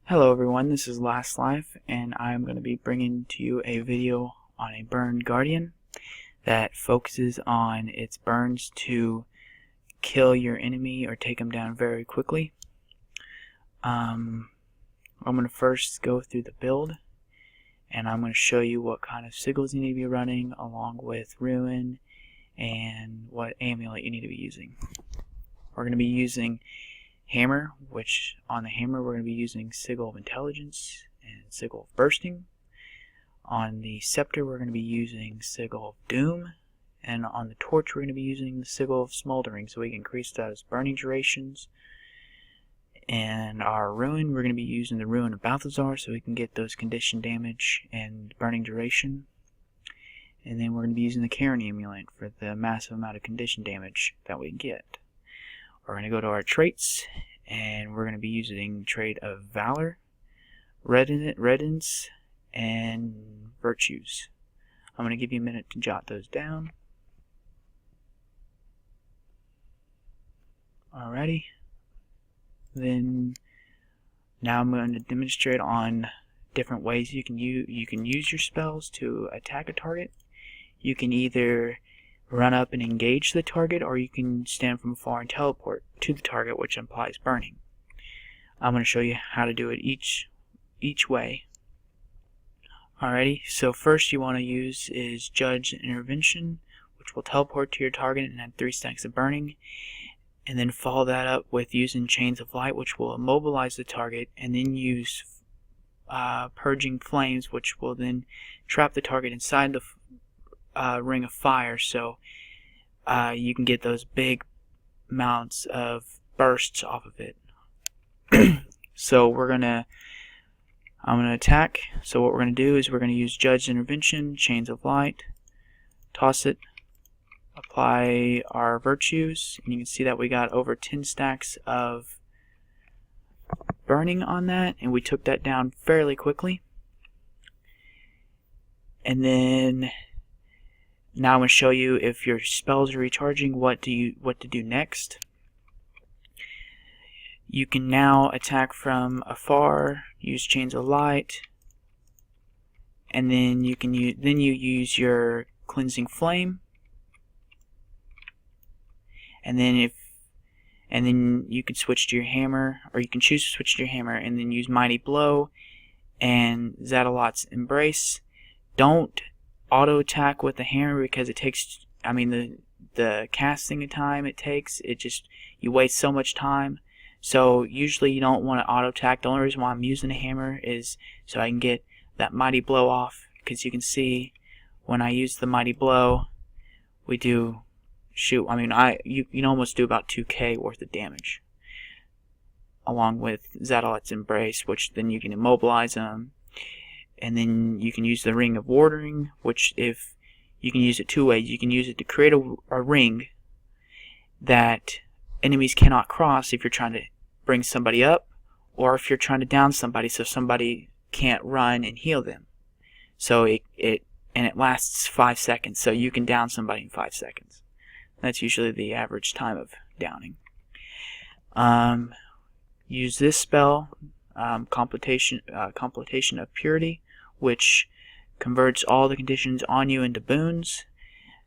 Hello everyone, this is Last Life, and I'm going to be bringing to you a video on a burned guardian that focuses on its burns to kill your enemy or take them down very quickly. I'm going to first go through the build, and I'm going to show you what kind of sigils you need to be running along with ruin and what amulet you need to be using. We're going to be using hammer, which on the hammer we're going to be using sigil of intelligence and sigil of bursting. On the scepter we're going to be using sigil of doom, and on the torch we're going to be using the sigil of smoldering so we can increase those burning durations. And our ruin, we're going to be using the ruin of Balthazar so we can get those condition damage and burning duration. And then we're going to be using the Karen amulet for the massive amount of condition damage that we get. We're going to go to our traits, and we're going to be using trait of Valor, Reddens, and Virtues. I'm going to give you a minute to jot those down. Alrighty. Then now I'm going to demonstrate on different ways you can use your spells to attack a target. You can either run up and engage the target, or you can stand from afar and teleport to the target, which implies burning. I'm going to show you how to do it each way. Alrighty, so first you want to use is Judge Intervention, which will teleport to your target and add 3 stacks of burning, and then follow that up with using Chains of Light, which will immobilize the target, and then use Purging Flames, which will then trap the target inside the ring of fire, so you can get those big amounts of bursts off of it. So I'm gonna attack. So what we're gonna do is we're gonna use Judge Intervention, Chains of Light, toss it, apply our virtues, and you can see that we got over 10 stacks of burning on that, and we took that down fairly quickly. And then now I'm going to show you, if your spells are recharging, what to do next. You can now attack from afar, use Chains of Light, and then you use your Cleansing Flame, and then you can switch to your hammer, or you can choose to switch to your hammer, and then use Mighty Blow and Zadalot's Embrace. Don't auto attack with the hammer because it takes, the casting time it takes, you waste so much time. So usually you don't want to auto attack. The only reason why I'm using a hammer is so I can get that Mighty Blow off, because you can see when I use the Mighty Blow, we do you can almost do about 2k worth of damage, along with Zadalot's Embrace, which then you can immobilize them. And then you can use the Ring of Warding, which you can use it 2 ways. You can use it to create a ring that enemies cannot cross if you're trying to bring somebody up, or if you're trying to down somebody so somebody can't run and heal them. So it lasts 5 seconds, so you can down somebody in 5 seconds. That's usually the average time of downing. Use this spell, Completion of Purity, which converts all the conditions on you into boons.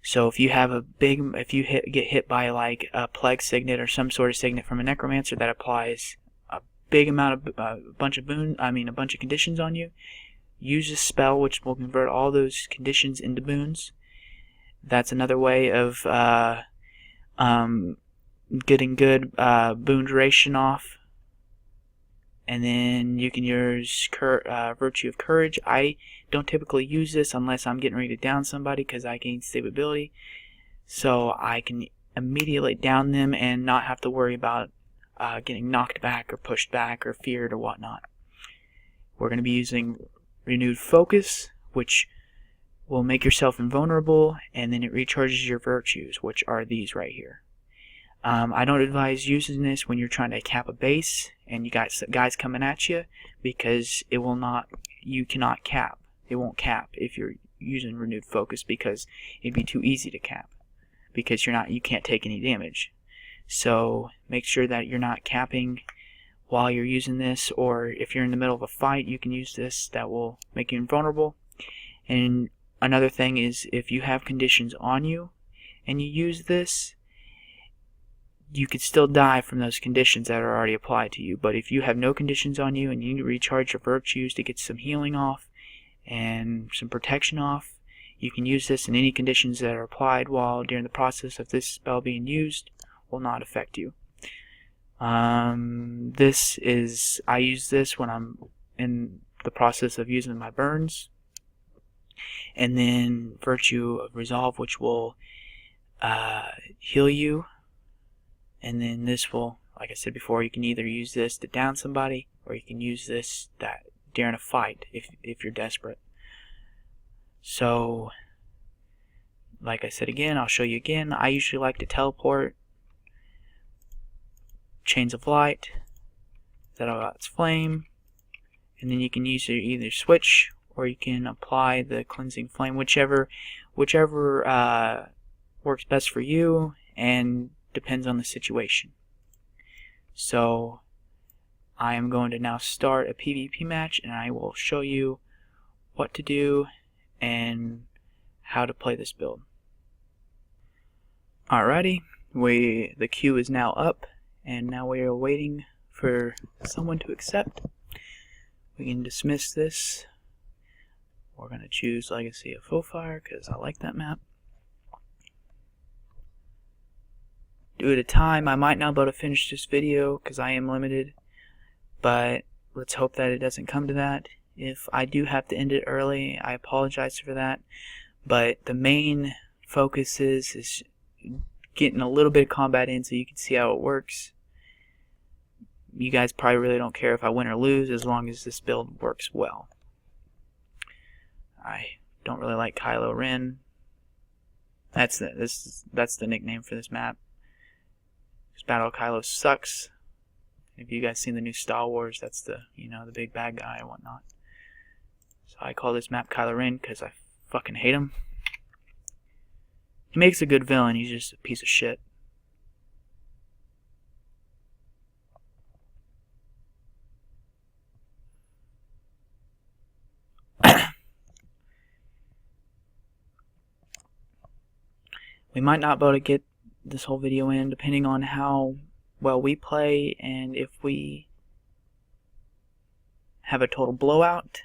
So if you have get hit by like a plague signet or some sort of signet from a necromancer that applies a big amount of a bunch of conditions on you, use this spell, which will convert all those conditions into boons. That's another way of getting good boon duration off. And then you can use Virtue of Courage. I don't typically use this unless I'm getting ready to down somebody, because I gain save ability, so I can immediately down them and not have to worry about getting knocked back or pushed back or feared or whatnot. We're going to be using Renewed Focus, which will make yourself invulnerable, and then it recharges your virtues, which are these right here. I don't advise using this when you're trying to cap a base and you got guys coming at you, because you cannot cap. It won't cap if you're using Renewed Focus, because it'd be too easy to cap, because you can't take any damage. So make sure that you're not capping while you're using this, or if you're in the middle of a fight, you can use this. That will make you invulnerable. And another thing is, if you have conditions on you and you use this, you could still die from those conditions that are already applied to you. But if you have no conditions on you and you need to recharge your virtues to get some healing off and some protection off, you can use this, and any conditions that are applied while during the process of this spell being used will not affect you. I use this when I'm in the process of using my burns, and then Virtue of Resolve, which will heal you. And then this will, like I said before, you can either use this to down somebody, or you can use this during a fight if you're desperate. So, like I said again, I'll show you again. I usually like to teleport, Chains of Light, That's Flame, and then you can use either switch, or you can apply the Cleansing Flame, whichever works best for you, and depends on the situation. So I am going to now start a PvP match, and I will show you what to do and how to play this build. Alrighty, the queue is now up, and now we are waiting for someone to accept. We can dismiss this. We're going to choose Legacy of Fullfire because I like that map. Due to time, I might not be able to finish this video because I am limited, but let's hope that it doesn't come to that. If I do have to end it early, I apologize for that, but the main focus is getting a little bit of combat in so you can see how it works. You guys probably really don't care if I win or lose as long as this build works well. I don't really like Kylo Ren. That's the nickname for this map. Battle of Kylo sucks. If you guys seen the new Star Wars, that's the the big bad guy and whatnot. So I call this map Kylo Ren because I fucking hate him. He makes a good villain. He's just a piece of shit. We might not be able to get this whole video in, depending on how well we play, and if we have a total blowout.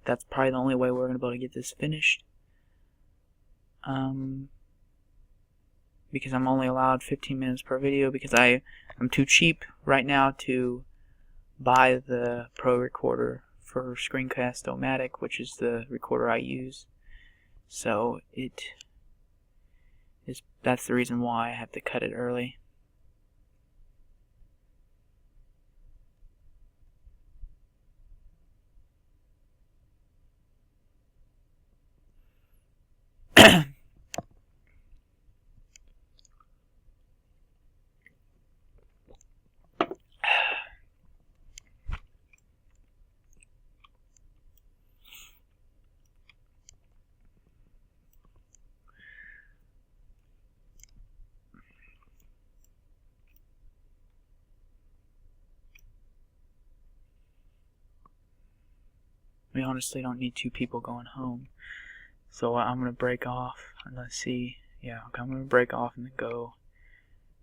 That's probably the only way we're going to be able to get this finished. Because I'm only allowed 15 minutes per video, because I'm too cheap right now to buy the Pro Recorder for Screencast-O-Matic, which is the recorder I use. So that's the reason why I have to cut it early. We honestly don't need two people going home. So I'm going to break off and let's see. Yeah, okay, I'm going to break off and then go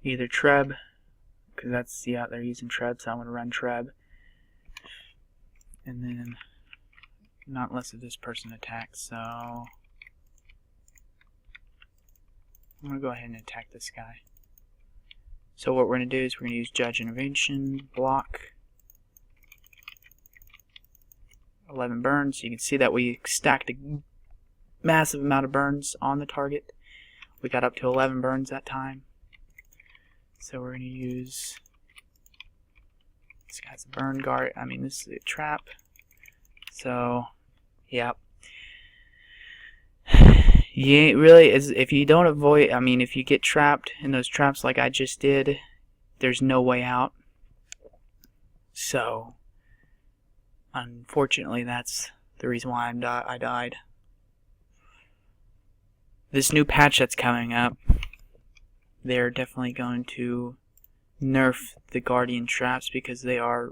either Treb, because that's, yeah, they're using Treb, so I'm going to run Treb. And then, not unless this person attacks, so I'm going to go ahead and attack this guy. So what we're going to do is we're going to use Judge Intervention, block, 11 burns. You can see that we stacked a massive amount of burns on the target. We got up to 11 burns that time. So we're going to use, this guy's a burn guard, this is a trap. So, yeah. You ain't really, if you don't avoid, if you get trapped in those traps like I just did, there's no way out. So, unfortunately, that's the reason why I died. This new patch that's coming up, they're definitely going to nerf the guardian traps because they're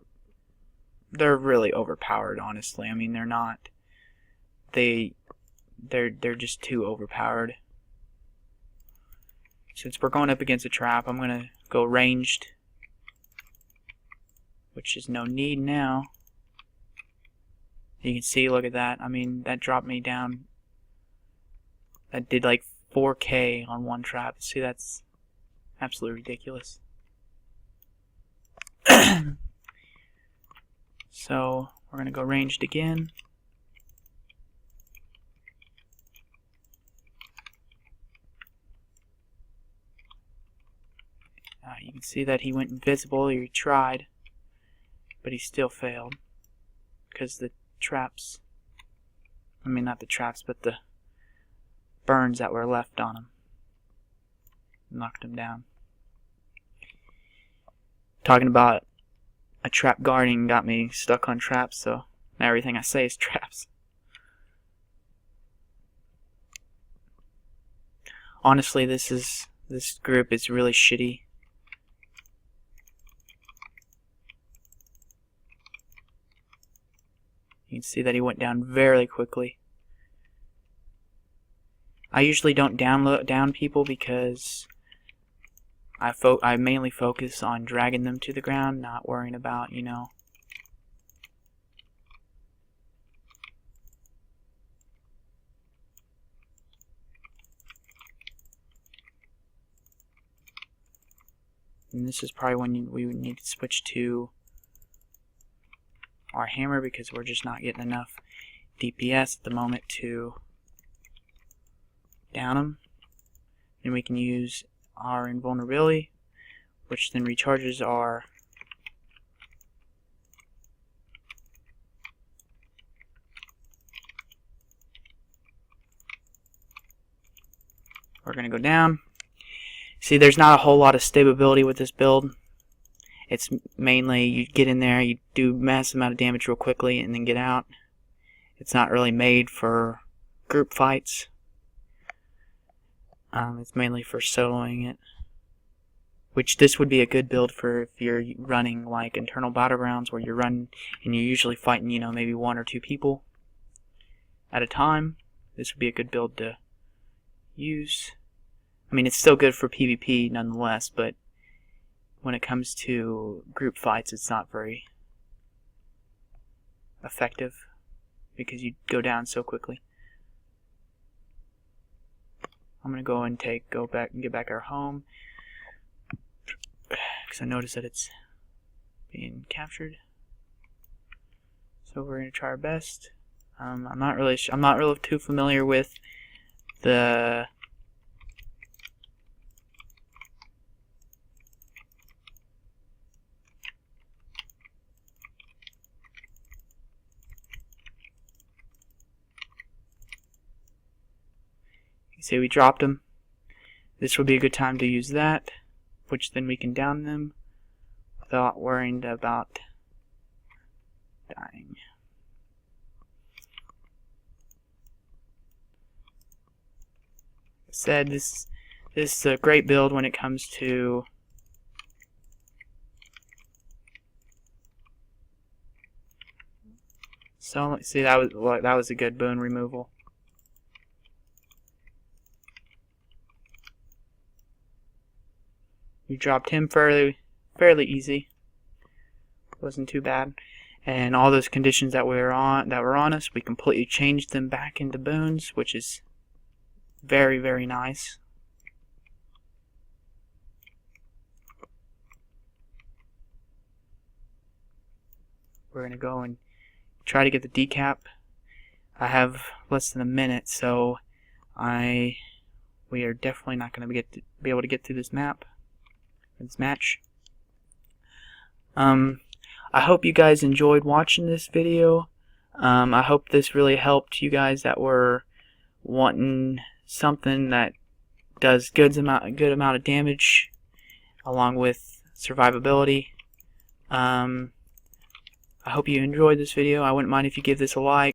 really overpowered, honestly. I mean, they're just too overpowered. Since we're going up against a trap, I'm gonna go ranged, which is no need now. You can see, look at that. I mean, that dropped me down. That did like 4K on one trap. See, that's absolutely ridiculous. So we're gonna go ranged again. You can see that he went invisible, or he tried, but he still failed because the traps, I mean not the traps, but the burns that were left on him knocked him down. Talking about a trap guarding got me stuck on traps, so now everything I say is traps. Honestly, this group is really shitty. You can see that he went down very quickly. I usually don't down people because I mainly focus on dragging them to the ground, not worrying about, you know, and this is probably when we would need to switch to our hammer because we're just not getting enough DPS at the moment to down them. And we can use our invulnerability, which then recharges our we're gonna go down. See, there's not a whole lot of stability with this build. It's mainly you get in there, you do a massive amount of damage real quickly, and then get out. It's not really made for group fights. It's mainly for soloing it. Which this would be a good build for if you're running like internal battlegrounds where you're running and you're usually fighting, you know, maybe 1 or 2 people at a time. This would be a good build to use. I mean, it's still good for PvP nonetheless, but when it comes to group fights, it's not very effective because you go down so quickly. I'm gonna go and go back and get back our home because I noticed that it's being captured. So we're gonna try our best. I'm not really too familiar with the say we dropped them. This would be a good time to use that, which then we can down them without worrying about dying. Like I said, this is a great build when it comes to see that was a good boon removal. We dropped him fairly easy. Wasn't too bad. And all those conditions that were on us, we completely changed them back into boons, which is very, very nice. We're gonna go and try to get the decap. I have less than a minute, so we are definitely not going to be able to get through this map. This match. I hope you guys enjoyed watching this video. I hope this really helped you guys that were wanting something that does good amount of damage along with survivability. I hope you enjoyed this video. I wouldn't mind if you give this a like.